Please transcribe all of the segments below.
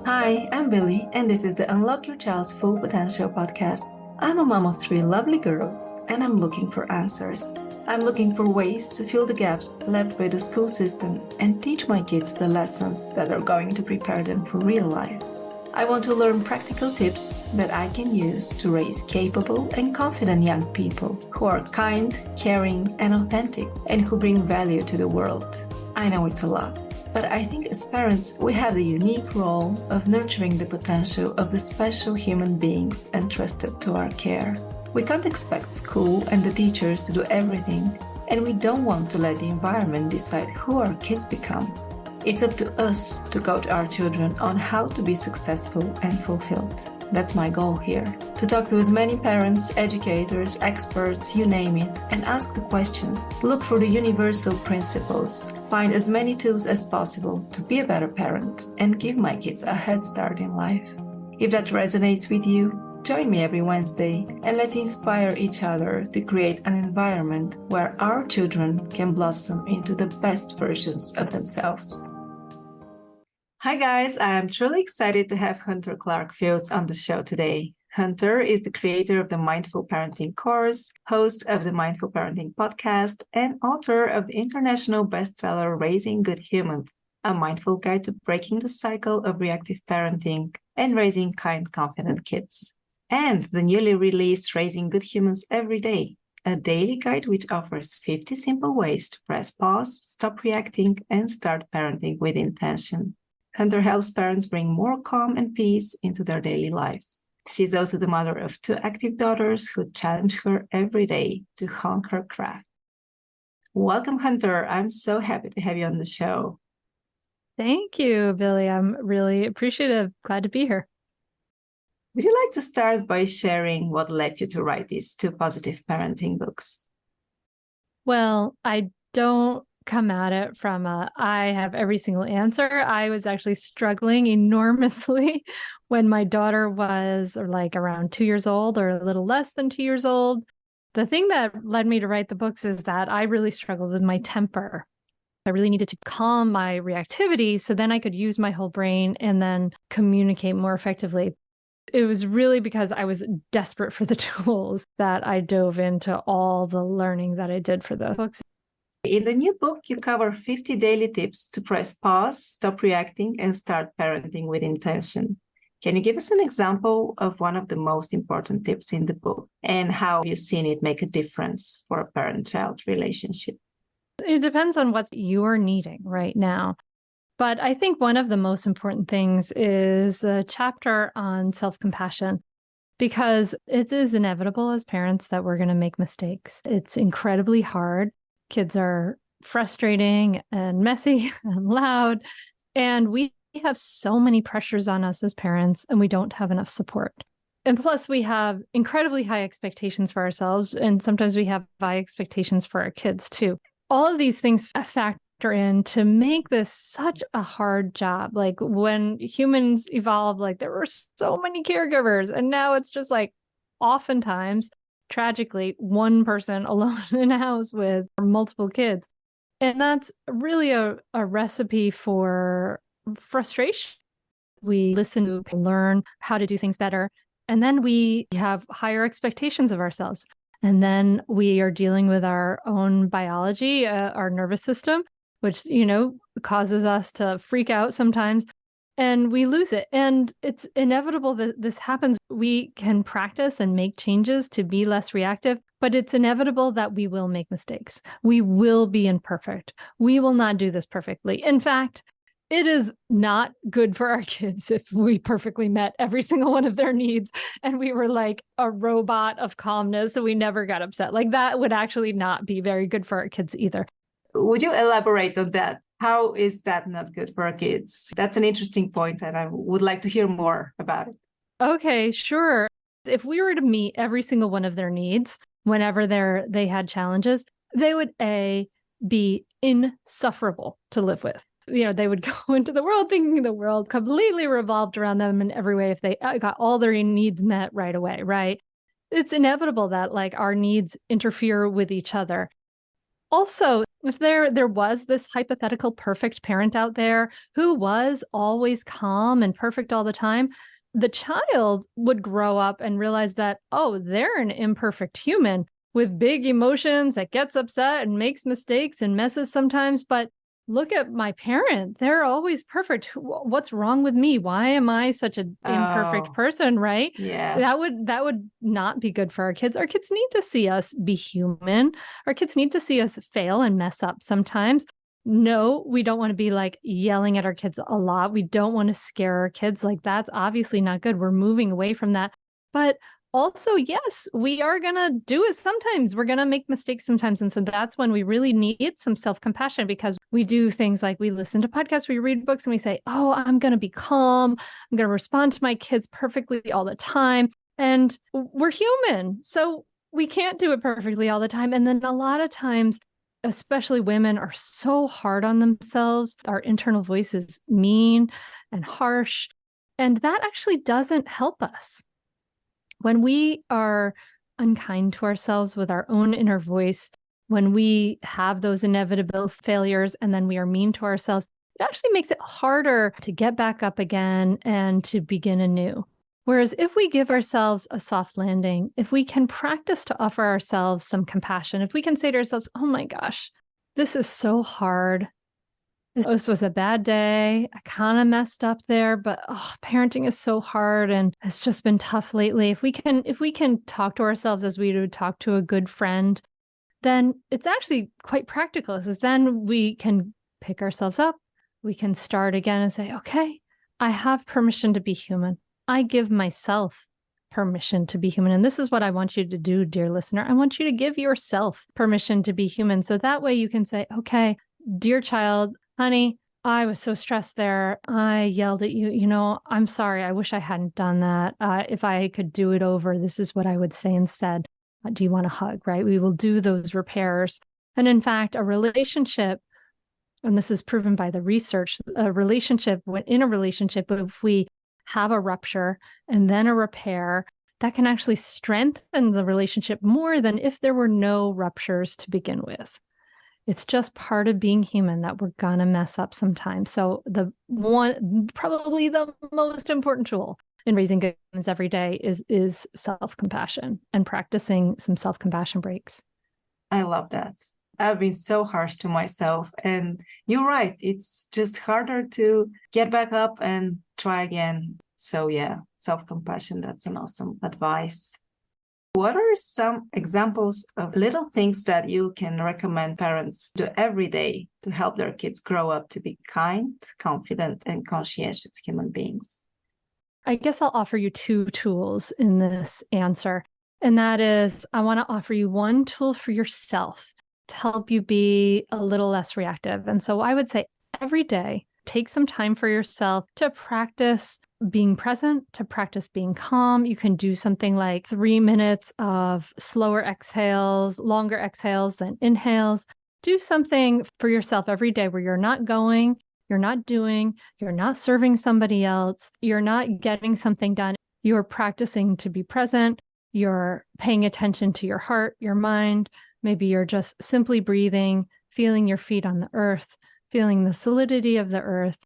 Hi, I'm Billy, and this is the Unlock Your Child's Full Potential podcast. I'm a mom of three lovely girls, and I'm looking for answers. I'm looking for ways to fill the gaps left by the school system and teach my kids the lessons that are going to prepare them for real life. I want to learn practical tips that I can use to raise capable and confident young people who are kind, caring, and authentic, and who bring value to the world. I know it's a lot. But I think as parents, we have the unique role of nurturing the potential of the special human beings entrusted to our care. We can't expect school and the teachers to do everything, and we don't want to let the environment decide who our kids become. It's up to us to coach our children on how to be successful and fulfilled. That's my goal here, to talk to as many parents, educators, experts, you name it, and ask the questions, look for the universal principles, find as many tools as possible to be a better parent, and give my kids a head start in life. If that resonates with you, join me every Wednesday and let's inspire each other to create an environment where our children can blossom into the best versions of themselves. Hi guys, I'm truly excited to have Hunter Clarke on the show today. Hunter is the creator of the Mindful Parenting course, host of the Mindful Parenting podcast, and author of the international bestseller Raising Good Humans, a mindful guide to breaking the cycle of reactive parenting and raising kind, confident kids. And the newly released Raising Good Humans Every Day, a daily guide which offers 50 simple ways to press pause, stop reacting, and start parenting with intention. Hunter helps parents bring more calm and peace into their daily lives. She's also the mother of two active daughters who challenge her every day to hone her craft. Welcome, Hunter. I'm so happy to have you on the show. Thank you, Billy. I'm really appreciative. Glad to be here. Would you like to start by sharing what led you to write these two positive parenting books? Well, I don't come at it from I have every single answer. I was actually struggling enormously when my daughter was like around 2 years old or a little less than 2 years old. The thing that led me to write the books is that I really struggled with my temper. I really needed to calm my reactivity so then I could use my whole brain and then communicate more effectively. It was really because I was desperate for the tools that I dove into all the learning that I did for the books. In the new book, you cover 50 daily tips to press pause, stop reacting, and start parenting with intention. Can you give us an example of one of the most important tips in the book and how you've seen it make a difference for a parent-child relationship? It depends on what you're needing right now. But I think one of the most important things is the chapter on self-compassion, because it is inevitable as parents that we're going to make mistakes. It's incredibly hard. Kids are frustrating and messy and loud, and we have so many pressures on us as parents, and we don't have enough support. And plus, we have incredibly high expectations for ourselves, and sometimes we have high expectations for our kids too. All of these things factor in to make this such a hard job. Like when humans evolved, like there were so many caregivers, and now it's just like oftentimes, tragically, one person alone in a house with multiple kids. And that's really a recipe for frustration. We listen to learn how to do things better, and then we have higher expectations of ourselves. And then we are dealing with our own biology, our nervous system, which, causes us to freak out sometimes, and we lose it. And it's inevitable that this happens. We can practice and make changes to be less reactive, but it's inevitable that we will make mistakes. We will be imperfect. We will not do this perfectly. In fact, it is not good for our kids if we perfectly met every single one of their needs and we were like a robot of calmness, so we never got upset. Like that would actually not be very good for our kids either. Would you elaborate on that? How is that not good for our kids? That's an interesting point, and I would like to hear more about it. Okay, sure. If we were to meet every single one of their needs whenever they had challenges, they would be insufferable to live with. They would go into the world thinking the world completely revolved around them in every way if they got all their needs met right away, right? It's inevitable that like our needs interfere with each other. Also, if there was this hypothetical perfect parent out there who was always calm and perfect all the time, the child would grow up and realize that, oh, they're an imperfect human with big emotions that gets upset and makes mistakes and messes sometimes. But look at my parent. They're always perfect. What's wrong with me? Why am I such an imperfect person, right? Yeah. That would not be good for our kids. Our kids need to see us be human. Our kids need to see us fail and mess up sometimes. No, we don't want to be like yelling at our kids a lot. We don't want to scare our kids. Like, that's obviously not good. We're moving away from that. But also, yes, we are going to do it sometimes. We're going to make mistakes sometimes. And so that's when we really need some self-compassion, because we do things like we listen to podcasts, we read books, and we say, oh, I'm going to be calm. I'm going to respond to my kids perfectly all the time. And we're human. So we can't do it perfectly all the time. And then a lot of times, especially women, are so hard on themselves. Our internal voice is mean and harsh. And that actually doesn't help us. When we are unkind to ourselves with our own inner voice, when we have those inevitable failures and then we are mean to ourselves, it actually makes it harder to get back up again and to begin anew. Whereas if we give ourselves a soft landing, if we can practice to offer ourselves some compassion, if we can say to ourselves, oh my gosh, this is so hard. This was a bad day. I kind of messed up there, but parenting is so hard and it's just been tough lately. If we can talk to ourselves as we would talk to a good friend, then it's actually quite practical, because then we can pick ourselves up. We can start again and say, okay, I have permission to be human. I give myself permission to be human. And this is what I want you to do, dear listener. I want you to give yourself permission to be human. So that way you can say, okay, dear child, honey, I was so stressed there. I yelled at you. You know, I'm sorry. I wish I hadn't done that. If I could do it over, this is what I would say instead. Do you want a hug, right? We will do those repairs. And in fact, a relationship, and this is proven by the research, in a relationship, if we have a rupture and then a repair, that can actually strengthen the relationship more than if there were no ruptures to begin with. It's just part of being human that we're gonna mess up sometimes. So probably the most important tool in raising good humans every day is self-compassion and practicing some self-compassion breaks. I love that. I've been so harsh to myself, and you're right. It's just harder to get back up and try again. So yeah, self-compassion, that's an awesome advice. What are some examples of little things that you can recommend parents do every day to help their kids grow up to be kind, confident, and conscientious human beings? I guess I'll offer you two tools in this answer. And that is, I want to offer you one tool for yourself to help you be a little less reactive. And so I would say every day, take some time for yourself to practice being present, to practice being calm. You can do something like 3 minutes of slower exhales, longer exhales than inhales. Do something for yourself every day where you're not going, you're not doing, you're not serving somebody else, you're not getting something done. You're practicing to be present. You're paying attention to your heart, your mind. Maybe you're just simply breathing, feeling your feet on the earth, feeling the solidity of the earth,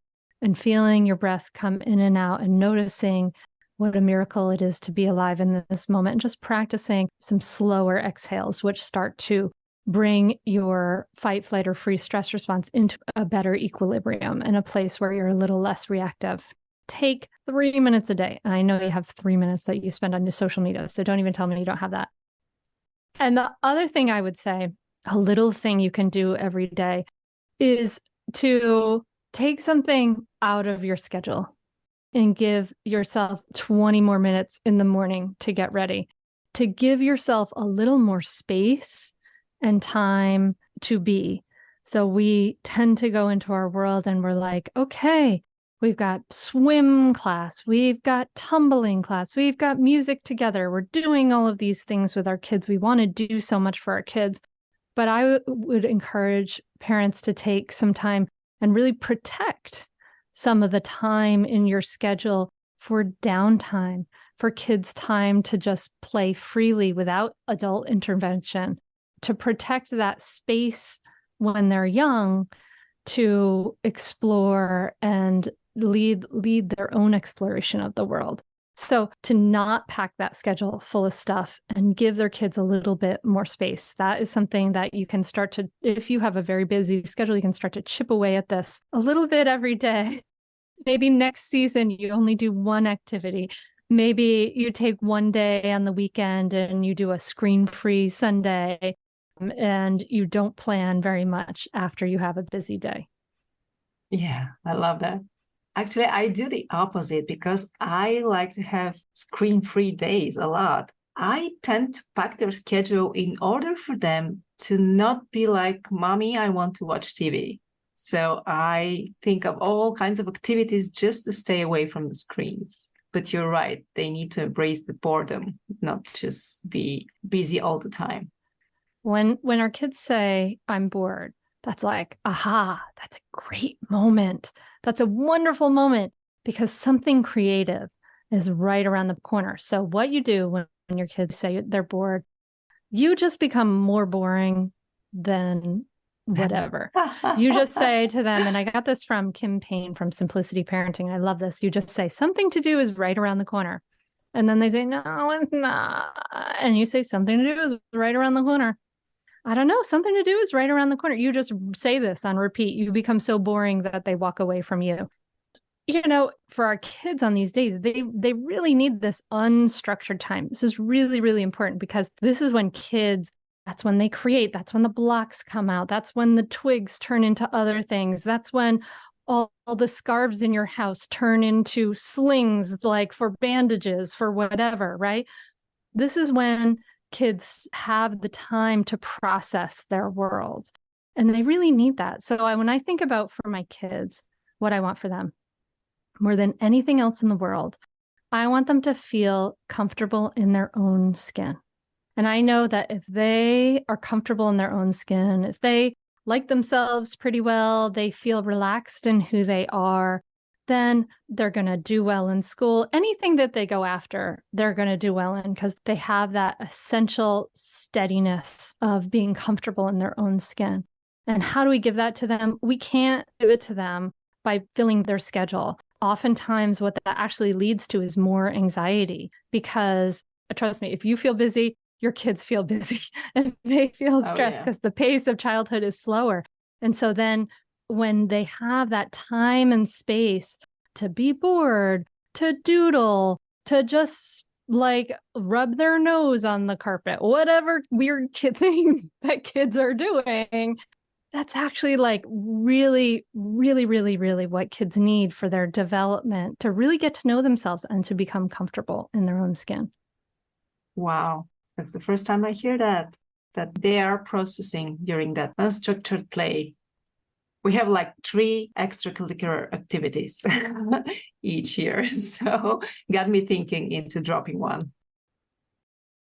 and feeling your breath come in and out, and noticing what a miracle it is to be alive in this moment, and just practicing some slower exhales, which start to bring your fight, flight, or freeze stress response into a better equilibrium and a place where you're a little less reactive. Take 3 minutes a day. And I know you have 3 minutes that you spend on your social media, so don't even tell me you don't have that. And the other thing I would say, a little thing you can do every day, is to take something out of your schedule and give yourself 20 more minutes in the morning to get ready, to give yourself a little more space and time to be. So we tend to go into our world and we're like, okay, we've got swim class, we've got tumbling class, we've got music together. We're doing all of these things with our kids. We want to do so much for our kids. But I would encourage parents to take some time and really protect some of the time in your schedule for downtime, for kids' time to just play freely without adult intervention, to protect that space when they're young to explore and lead their own exploration of the world. So to not pack that schedule full of stuff and give their kids a little bit more space, that is something that you can start to, if you have a very busy schedule, you can start to chip away at this a little bit every day. Maybe next season you only do one activity. Maybe you take one day on the weekend and you do a screen-free Sunday, and you don't plan very much after you have a busy day. Yeah, I love that. Actually, I do the opposite because I like to have screen-free days a lot. I tend to pack their schedule in order for them to not be like, Mommy, I want to watch TV. So I think of all kinds of activities just to stay away from the screens. But you're right, they need to embrace the boredom, not just be busy all the time. When our kids say, I'm bored, that's like, aha, that's a great moment. That's a wonderful moment because something creative is right around the corner. So what you do when your kids say they're bored, you just become more boring than whatever. You just say to them, and I got this from Kim Payne from Simplicity Parenting. I love this. You just say something to do is right around the corner. And then they say, no, it's not. And you say something to do is right around the corner. I don't know, something to do is right around the corner. You just say this on repeat. You become so boring that they walk away from you. You know, for our kids on these days, they really need this unstructured time. This is really, really important because this is when kids, that's when they create. That's when the blocks come out. That's when the twigs turn into other things. That's when all the scarves in your house turn into slings, like for bandages, for whatever, right? This is when kids have the time to process their world. And they really need that. So when I think about for my kids, what I want for them, more than anything else in the world, I want them to feel comfortable in their own skin. And I know that if they are comfortable in their own skin, if they like themselves pretty well, they feel relaxed in who they are, then they're going to do well in school. Anything that they go after, they're going to do well in because they have that essential steadiness of being comfortable in their own skin. And how do we give that to them? We can't give it to them by filling their schedule. Oftentimes, what that actually leads to is more anxiety because, trust me, if you feel busy, your kids feel busy and they feel stressed because the pace of childhood is slower. And so then when they have that time and space to be bored, to doodle, to just like rub their nose on the carpet, whatever weird kid thing that kids are doing, that's actually like really, really, really, really what kids need for their development to really get to know themselves and to become comfortable in their own skin. Wow. That's the first time I hear that they are processing during that unstructured play. We have like 3 extracurricular activities each year. So got me thinking into dropping one.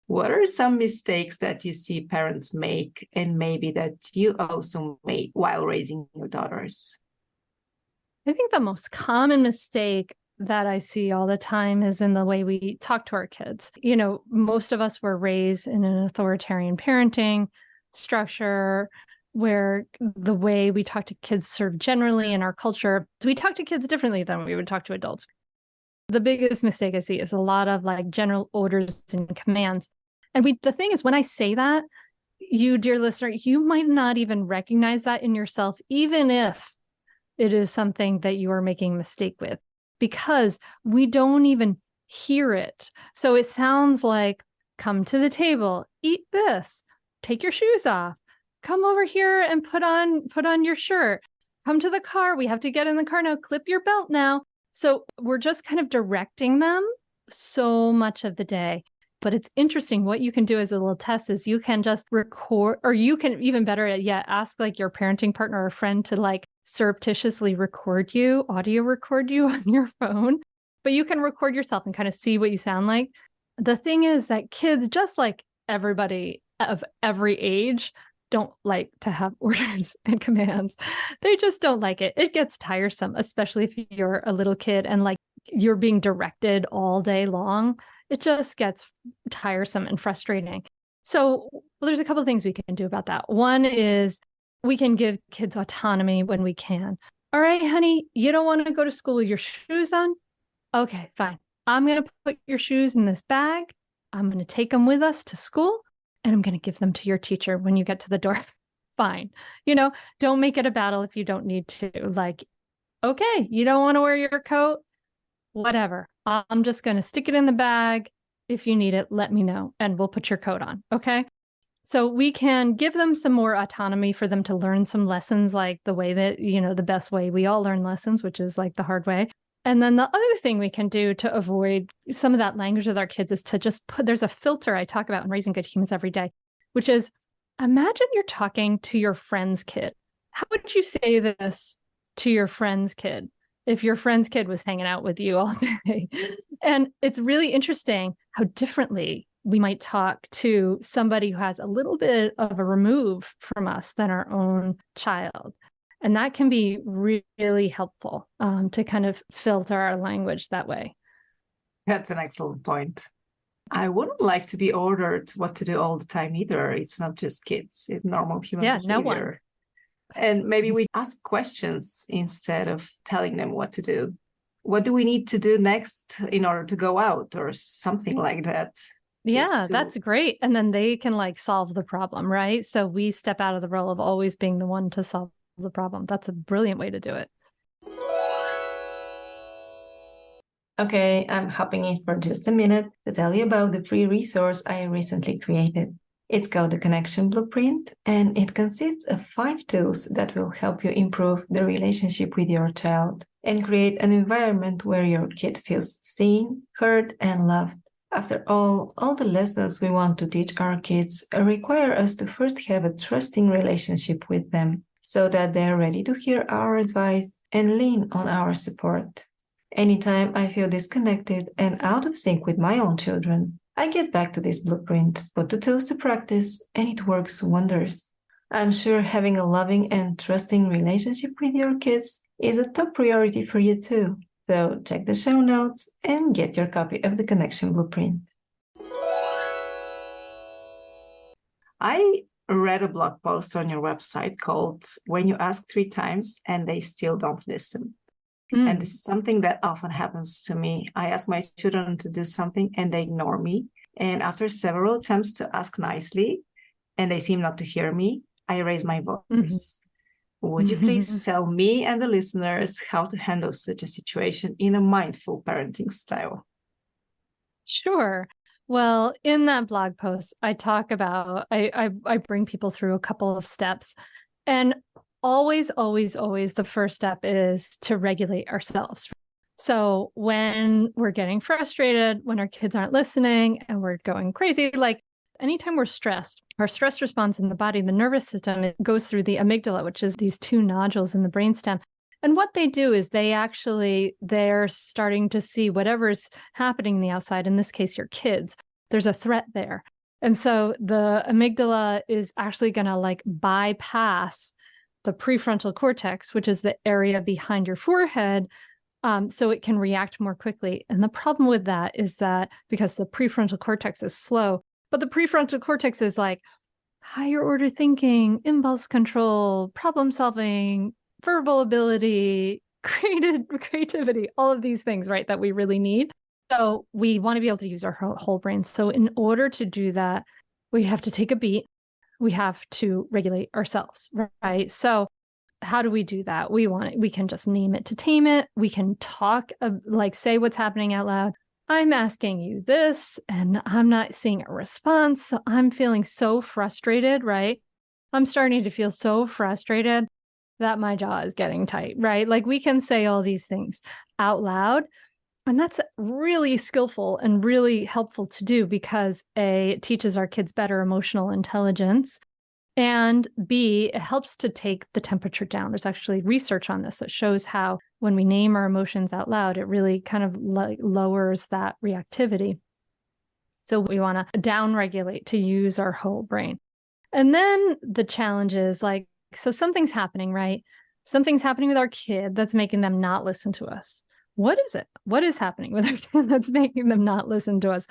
What are some mistakes that you see parents make and maybe that you also made while raising your daughters? I think the most common mistake that I see all the time is in the way we talk to our kids. You know, most of us were raised in an authoritarian parenting structure where the way we talk to kids sort of generally in our culture, we talk to kids differently than we would talk to adults. The biggest mistake I see is a lot of like general orders and commands. And the thing is, when I say that, you, dear listener, you might not even recognize that in yourself, even if it is something that you are making a mistake with, because we don't even hear it. So it sounds like, come to the table, eat this, take your shoes off, come over here and put on your shirt, come to the car, we have to get in the car now, clip your belt now. So we're just kind of directing them so much of the day. But it's interesting what you can do as a little test is you can just record, or you can even better yet, ask like your parenting partner or friend to like surreptitiously record you, audio record you on your phone. But you can record yourself and kind of see what you sound like. The thing is that kids, just like everybody of every age, don't like to have orders and commands. They just don't like it. It gets tiresome, especially if you're a little kid and like you're being directed all day long. It just gets tiresome and frustrating. So Well, there's a couple of things we can do about that. One is we can give kids autonomy when we can. All right, honey, you don't want to go to school with your shoes on? Okay, fine. I'm going to put your shoes in this bag. I'm going to take them with us to school, and I'm going to give them to your teacher when you get to the door. Fine. Don't make it a battle if you don't need to. Like, okay, you don't want to wear your coat? Whatever. I'm just going to stick it in the bag. If you need it, let me know, and we'll put your coat on. Okay. So we can give them some more autonomy for them to learn some lessons, like the way that, the best way we all learn lessons, which is like the hard way. And then the other thing we can do to avoid some of that language with our kids is to just there's a filter I talk about in Raising Good Humans every day, which is imagine you're talking to your friend's kid. How would you say this to your friend's kid if your friend's kid was hanging out with you all day? And it's really interesting how differently we might talk to somebody who has a little bit of a remove from us than our own child. And that can be really helpful to kind of filter our language that way. That's an excellent point. I wouldn't like to be ordered what to do all the time either. It's not just kids, it's normal human behavior. No one. And maybe we ask questions instead of telling them what to do. What do we need to do next in order to go out or something like that? That's great. And then they can solve the problem, right? So we step out of the role of always being the one to solve the problem. That's a brilliant way to do it. Okay, I'm hopping in for just a minute to tell you about the free resource I recently created. It's called the Connection Blueprint, and it consists of 5 tools that will help you improve the relationship with your child and create an environment where your kid feels seen, heard, and loved. After all the lessons we want to teach our kids require us to first have a trusting relationship with them so that they're ready to hear our advice and lean on our support. Anytime I feel disconnected and out of sync with my own children, I get back to this blueprint, put the tools to practice, and it works wonders. I'm sure having a loving and trusting relationship with your kids is a top priority for you too. So check the show notes and get your copy of the Connection Blueprint. I read a blog post on your website called When You Ask 3 Times and They Still Don't Listen. And this is something that often happens to me. I ask my children to do something and they ignore me. And after several attempts to ask nicely and they seem not to hear me, I raise my voice. Would you please tell me and the listeners how to handle such a situation in a mindful parenting style? Sure. Well, in that blog post, I talk about, I bring people through a couple of steps. And always, the first step is to regulate ourselves. So when we're getting frustrated, when our kids aren't listening and we're going crazy, anytime we're stressed, our stress response in the body, the nervous system, it goes through the amygdala, which is these 2 nodules in the brainstem. And what they do is they're starting to see whatever's happening in the outside, in this case, your kids, there's a threat there. And so the amygdala is actually going to bypass the prefrontal cortex, which is the area behind your forehead, so it can react more quickly. And the problem with that is that because the prefrontal cortex is slow, but the prefrontal cortex is higher order thinking, impulse control, problem solving, verbal ability, creativity, all of these things, right, that we really need. So we want to be able to use our whole brain. So in order to do that, we have to take a beat. We have to regulate ourselves, right? So how do we do that? We can just name it to tame it. We can talk, say what's happening out loud. I'm asking you this and I'm not seeing a response. So I'm feeling so frustrated, right? I'm starting to feel so frustrated that my jaw is getting tight, right? We can say all these things out loud. And that's really skillful and really helpful to do because A, it teaches our kids better emotional intelligence, and B, it helps to take the temperature down. There's actually research on this that shows how when we name our emotions out loud, it really kind of lowers that reactivity. So we want to downregulate to use our whole brain. And then the challenge is so something's happening, right? Something's happening with our kid that's making them not listen to us. What is it? What is happening with our kid that's making them not listen to us?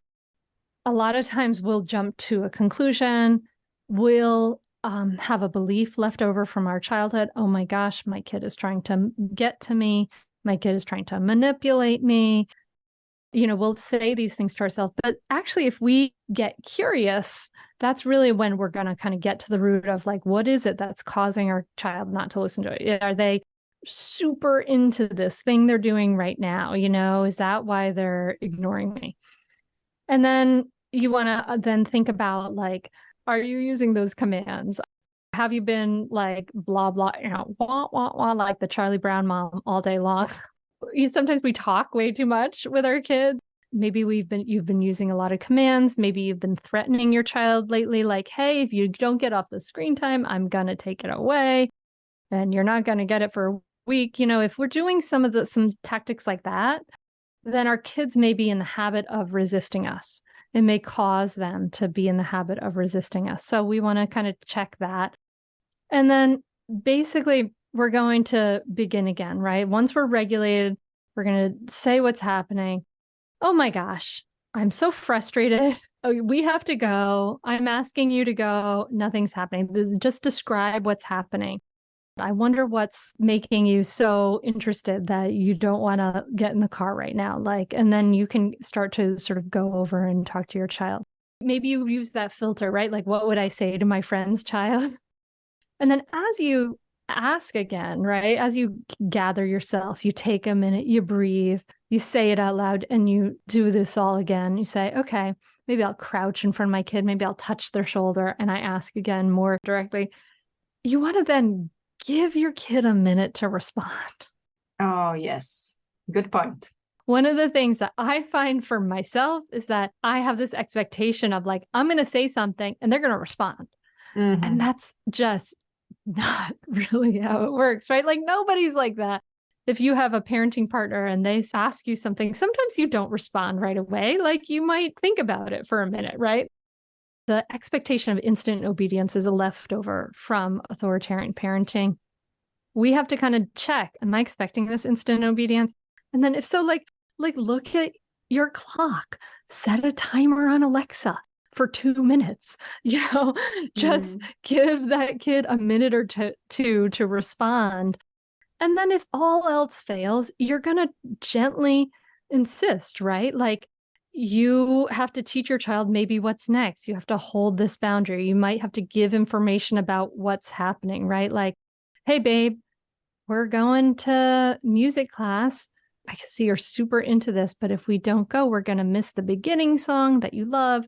A lot of times we'll jump to a conclusion. we'll have a belief left over from our childhood. Oh my gosh, my kid is trying to get to me. My kid is trying to manipulate me. We'll say these things to ourselves, but actually, if we get curious, that's really when we're going to kind of get to the root of like, what is it that's causing our child not to listen to it? Are they super into this thing they're doing right now? Is that why they're ignoring me? And then you want to then think about like, are you using those commands? Have you been like blah, blah, wah, wah, wah, like the Charlie Brown mom all day long? Sometimes we talk way too much with our kids. Maybe you've been using a lot of commands. Maybe you've been threatening your child lately, like, hey, if you don't get off the screen time, I'm going to take it away and you're not going to get it for a week. If we're doing some tactics like that, then our kids may be in the habit of resisting us. It may cause them to be in the habit of resisting us. So we want to kind of check that. And then basically, we're going to begin again, right? Once we're regulated, we're going to say what's happening. Oh my gosh, I'm so frustrated. Oh, we have to go. I'm asking you to go. Nothing's happening. Just describe what's happening. I wonder what's making you so interested that you don't want to get in the car right now. And then you can start to sort of go over and talk to your child. Maybe you use that filter, right? Like, what would I say to my friend's child? And then as you ask again, right? As you gather yourself, you take a minute, you breathe, you say it out loud, and you do this all again. You say, okay, maybe I'll crouch in front of my kid. Maybe I'll touch their shoulder. And I ask again more directly. You want to then give your kid a minute to respond. Oh, yes. Good point. One of the things that I find for myself is that I have this expectation of like, I'm going to say something and they're going to respond. Mm-hmm. And that's just not really how it works, right? Like nobody's like that. If you have a parenting partner and they ask you something, sometimes you don't respond right away. Like you might think about it for a minute, right? The expectation of instant obedience is a leftover from authoritarian parenting. We have to kind of check, am I expecting this instant obedience? And then if so, like look at your clock, set a timer on Alexa for 2 minutes, just give that kid a minute or two to respond. And then if all else fails, you're going to gently insist, right? Like you have to teach your child maybe what's next. You have to hold this boundary. You might have to give information about what's happening, right? Like, hey, babe, we're going to music class. I can see you're super into this, but if we don't go, we're going to miss the beginning song that you love.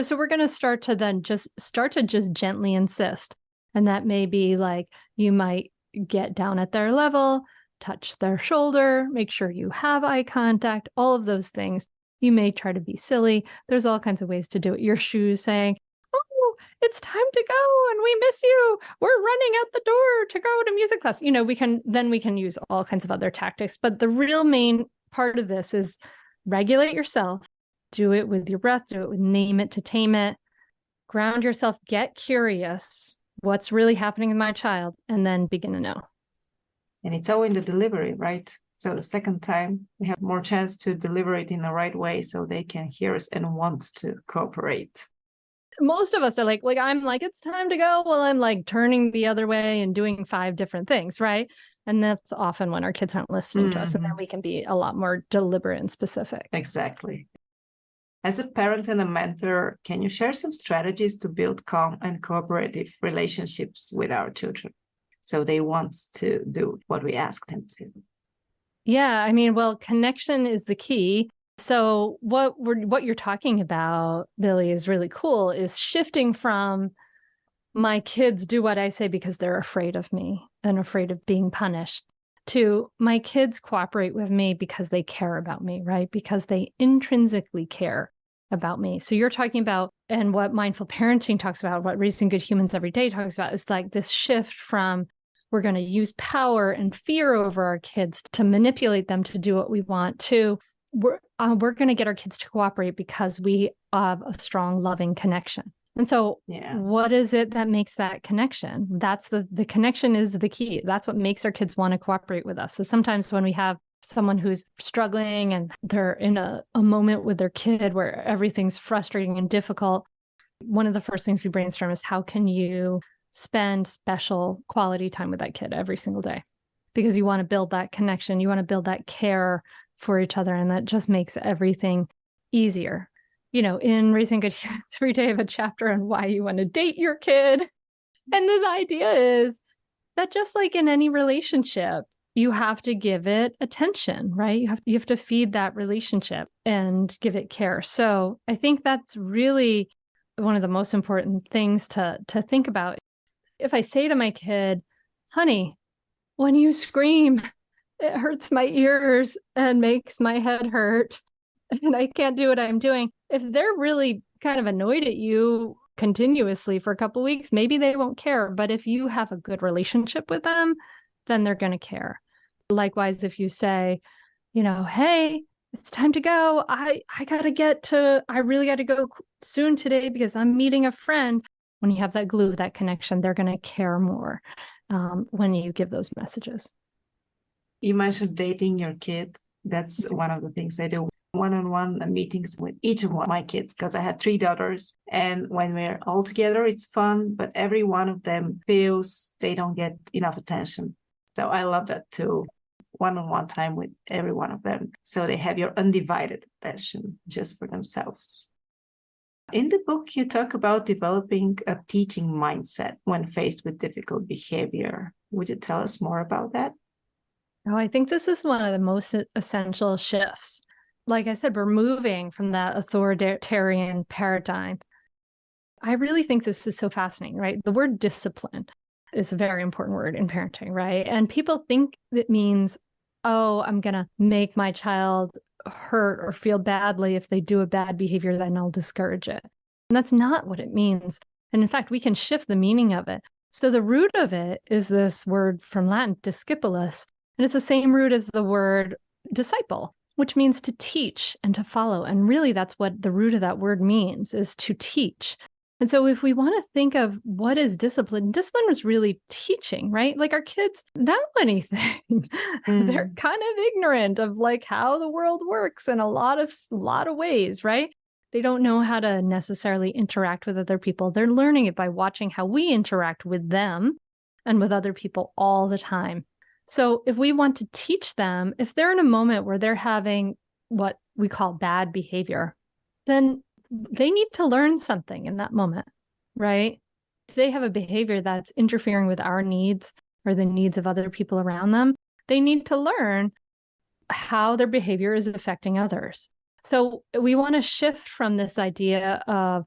So we're going to start to just gently insist. And that may be like, you might get down at their level, touch their shoulder, make sure you have eye contact, all of those things. You may try to be silly. There's all kinds of ways to do it. Your shoes saying, oh, it's time to go and we miss you. We're running out the door to go to music class. We can use all kinds of other tactics. But the real main part of this is regulate yourself. Do it with your breath. Do it with name it to tame it. Ground yourself. Get curious. What's really happening with my child? And then begin to know. And it's all in the delivery, right? So the second time, we have more chance to deliver it in the right way so they can hear us and want to cooperate. Most of us are like I'm like, it's time to go. Well, I'm like turning the other way and doing 5 different things, right? And that's often when our kids aren't listening to us. And then we can be a lot more deliberate and specific. Exactly. As a parent and a mentor, can you share some strategies to build calm and cooperative relationships with our children so they want to do what we ask them to? Yeah, I mean, well, connection is the key. So what you're talking about, Billy, is really cool, is shifting from my kids do what I say because they're afraid of me and afraid of being punished to my kids cooperate with me because they care about me, right? Because they intrinsically care about me. So you're talking about, and what mindful parenting talks about, what Raising Good Humans Every Day talks about, is like this shift from we're going to use power and fear over our kids to manipulate them to do what we want to we're going to get our kids to cooperate because we have a strong, loving connection. And so what is it that makes that connection? That's the connection is the key. That's what makes our kids want to cooperate with us. So sometimes when we have someone who's struggling and they're in a moment with their kid where everything's frustrating and difficult, One of the first things we brainstorm is how can you spend special quality time with that kid every single day? Because you want to build that connection, you want to build that care for each other, and that just makes everything easier. In Raising Good Humans Every Day, I have a chapter on why you want to date your kid. And the idea is that just like in any relationship, you have to give it attention, right? You have to feed that relationship and give it care. So I think that's really one of the most important things to think about. If I say to my kid, honey, when you scream, it hurts my ears and makes my head hurt, and I can't do what I'm doing. If they're really kind of annoyed at you continuously for a couple of weeks, maybe they won't care. But if you have a good relationship with them, then they're going to care. Likewise, if you say, hey, it's time to go. I really got to go soon today because I'm meeting a friend. When you have that glue, that connection, they're going to care more when you give those messages. You mentioned dating your kid. That's one of the things I do. One-on-one meetings with each of my kids, because I have 3 daughters. And when we're all together, it's fun, but every one of them feels they don't get enough attention. So I love that too. One-on-one time with every one of them. So they have your undivided attention just for themselves. In the book, you talk about developing a teaching mindset when faced with difficult behavior. Would you tell us more about that? Oh, I think this is one of the most essential shifts. Like I said, we're moving from that authoritarian paradigm. I really think this is so fascinating, right? The word discipline is a very important word in parenting, right? And people think it means, oh, I'm going to make my child hurt or feel badly if they do a bad behavior, then I'll discourage it. And that's not what it means. And in fact, we can shift the meaning of it. So the root of it is this word from Latin, discipulus, and it's the same root as the word disciple, which means to teach and to follow. And really, that's what the root of that word means, is to teach. And so if we want to think of what is discipline, discipline was really teaching, right? Like our kids don't know anything. They're kind of ignorant of like how the world works in a lot of ways, right? They don't know how to necessarily interact with other people. They're learning it by watching how we interact with them and with other people all the time. So if we want to teach them, if they're in a moment where they're having what we call bad behavior, then they need to learn something in that moment, right? If they have a behavior that's interfering with our needs or the needs of other people around them, they need to learn how their behavior is affecting others. So we want to shift from this idea of,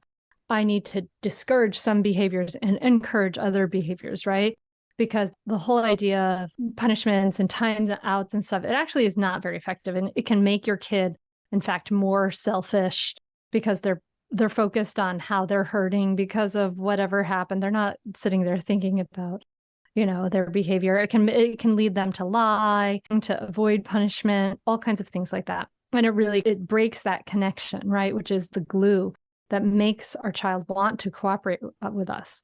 I need to discourage some behaviors and encourage other behaviors, right? Because the whole idea of punishments and times and outs and stuff, it actually is not very effective. And it can make your kid, in fact, more selfish because they're focused on how they're hurting because of whatever happened. They're not sitting there thinking about, their behavior. It can lead them to lie, to avoid punishment, all kinds of things like that. And it breaks that connection, right? Which is the glue that makes our child want to cooperate with us.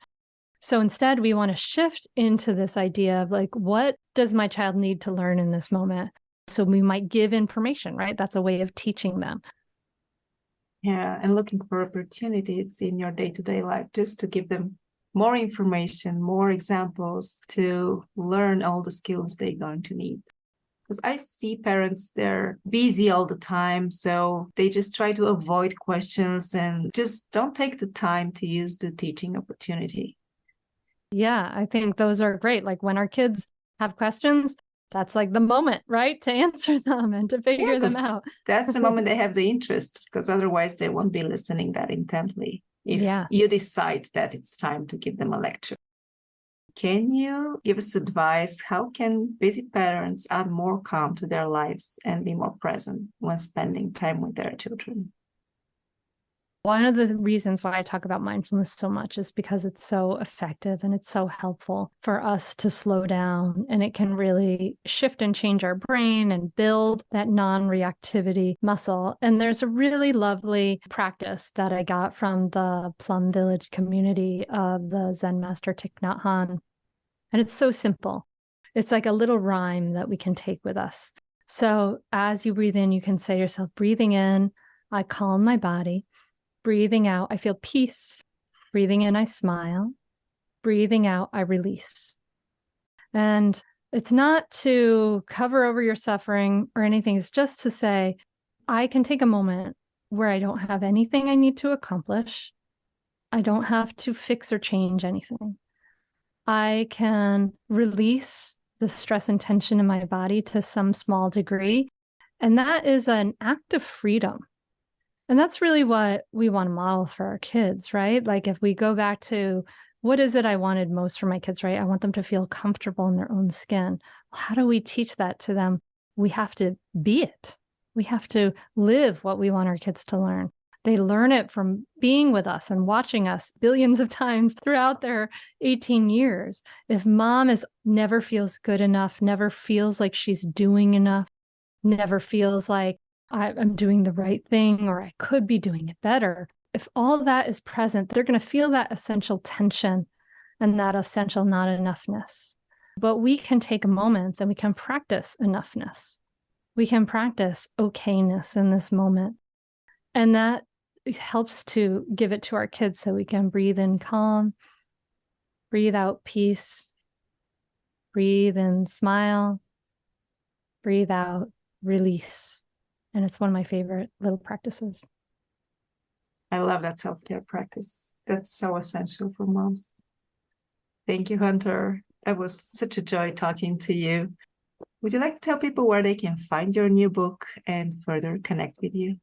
So instead, we want to shift into this idea of like, what does my child need to learn in this moment? So we might give information, right? That's a way of teaching them. Yeah, and looking for opportunities in your day-to-day life just to give them more information, more examples to learn all the skills they're going to need. Because I see parents, they're busy all the time, so they just try to avoid questions and just don't take the time to use the teaching opportunity. Yeah, I think those are great. Like when our kids have questions, that's like the moment, right? To answer them and to figure them out. That's the moment they have the interest, because otherwise they won't be listening that intently if you decide that it's time to give them a lecture. Can you give us advice? How can busy parents add more calm to their lives and be more present when spending time with their children? One of the reasons why I talk about mindfulness so much is because it's so effective and it's so helpful for us to slow down, and it can really shift and change our brain and build that non-reactivity muscle. And there's a really lovely practice that I got from the Plum Village community of the Zen master Thich Nhat Hanh. And it's so simple. It's like a little rhyme that we can take with us. So as you breathe in, you can say to yourself, breathing in, I calm my body. Breathing out, I feel peace. Breathing in, I smile. Breathing out, I release. And it's not to cover over your suffering or anything. It's just to say, I can take a moment where I don't have anything I need to accomplish. I don't have to fix or change anything. I can release the stress and tension in my body to some small degree. And that is an act of freedom. And that's really what we want to model for our kids, right? Like if we go back to what is it I wanted most for my kids, right? I want them to feel comfortable in their own skin. How do we teach that to them? We have to be it. We have to live what we want our kids to learn. They learn it from being with us and watching us billions of times throughout their 18 years. If mom never feels good enough, never feels like she's doing enough, never feels like I'm doing the right thing or I could be doing it better, if all that is present, they're going to feel that essential tension and that essential not enoughness. But we can take moments and we can practice enoughness. We can practice okayness in this moment. And that helps to give it to our kids so we can breathe in calm, breathe out peace, breathe in smile, breathe out release. And it's one of my favorite little practices. I love that self-care practice. That's so essential for moms. Thank you, Hunter. It was such a joy talking to you. Would you like to tell people where they can find your new book and further connect with you?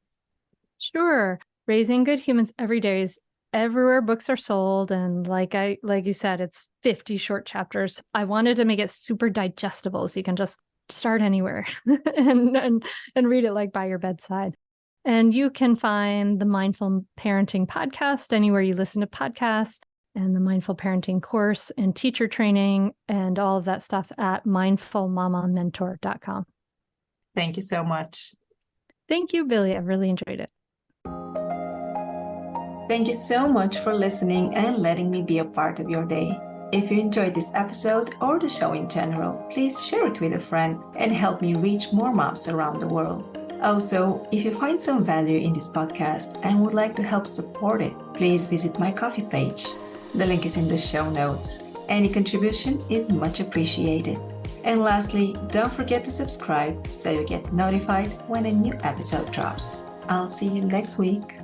Sure. Raising Good Humans Every Day is everywhere books are sold. And like you said, it's 50 short chapters. I wanted to make it super digestible so you can just start anywhere and read it like by your bedside. And you can find the Mindful Parenting podcast anywhere you listen to podcasts, and the Mindful Parenting course and teacher training and all of that stuff at mindfulmamamentor.com. Thank you so much. Thank you, Billy. I really enjoyed it. Thank you so much for listening and letting me be a part of your day. If you enjoyed this episode or the show in general, please share it with a friend and help me reach more moms around the world. Also, if you find some value in this podcast and would like to help support it, please visit my Ko-fi page. The link is in the show notes. Any contribution is much appreciated. And lastly, don't forget to subscribe so you get notified when a new episode drops. I'll see you next week.